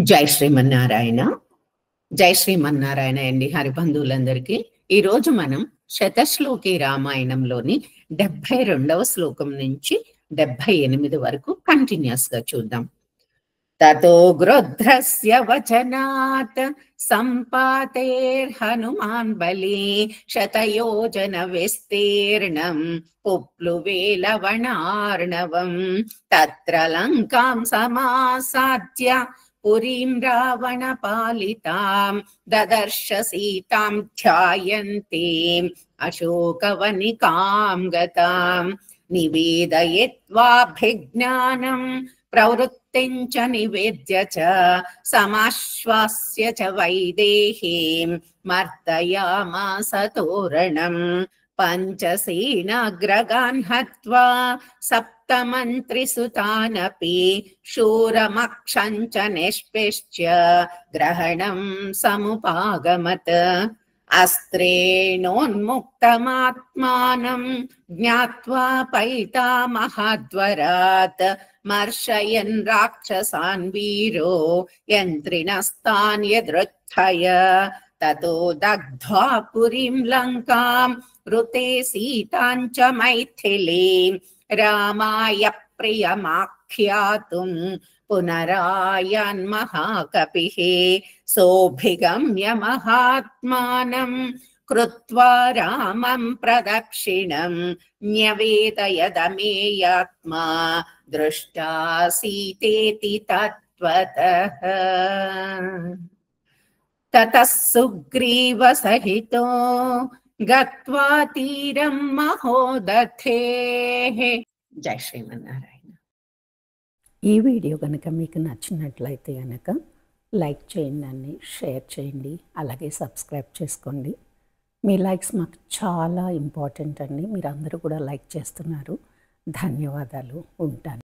జై శ్రీమన్నారాయణ. జై శ్రీమన్నారాయణ అండి హరిబంధువులందరికీ. ఈరోజు మనం శతశ్లోకి రామాయణంలోని 72వ శ్లోకం నుంచి 78 వరకు కంటిన్యూస్ గా చూద్దాం. తతో గృధ్రస్య వచనాత్ సంపాతేర్హనుమాన్ బలి శతయోజన విస్తీర్ణం పుప్లువే లవణార్ణవం తత్ర లంకాం సమాసాద్య పురీం రావణ పాలితాం దదర్శ సీతాం ధ్యాయంతీం అశోకవనికాం గతాం నివేదయిత్వాభిజ్ఞానం ప్రవృత్తించ నివేద్య చ సమాశ్వాస్య చ వైదేహీం మర్దయామాస తోరణం పంచసేనాగ్రగాన్ హత్వా సప్తమంత్రిసుతానపి శూరమక్షం చ నిష్పిష్య గ్రహణం సముపాగమత్ అస్త్రేణోన్ముక్తమాత్మానం జ్ఞాత్వా పైతామహాద్వరాత్ మర్షయన్ రాక్షసాన్ వీరో యంత్రిణస్తాన్ యదృచ్ఛయ తతో దగ్ధ్వా పురీం లంకాం ఋతే సీతాం చ మైథిలీం రామాయ ప్రియమాఖ్యాతుం పునరాయాన్ మహాకపిః సోభిగమ్య మహాత్మానం కృత్వా రామం ప్రదక్షిణం న్యవేదయదమేయాత్మా దృష్టా సీతేతి తత్వతః తతః సుగ్రీవ సహితో గత్వా తీరం మహోదథేః. జై శ్రీమన్నారాయణ. ఈ వీడియో కనుక మీకు నచ్చినట్లయితే కనుక లైక్ చేయండి, షేర్ చేయండి, అలాగే సబ్స్క్రైబ్ చేసుకోండి. మీ లైక్స్ మాకు చాలా ఇంపార్టెంట్ అండి. మీరు అందరూ కూడా లైక్ చేస్తున్నారు. ధన్యవాదాలు. ఉంటాను.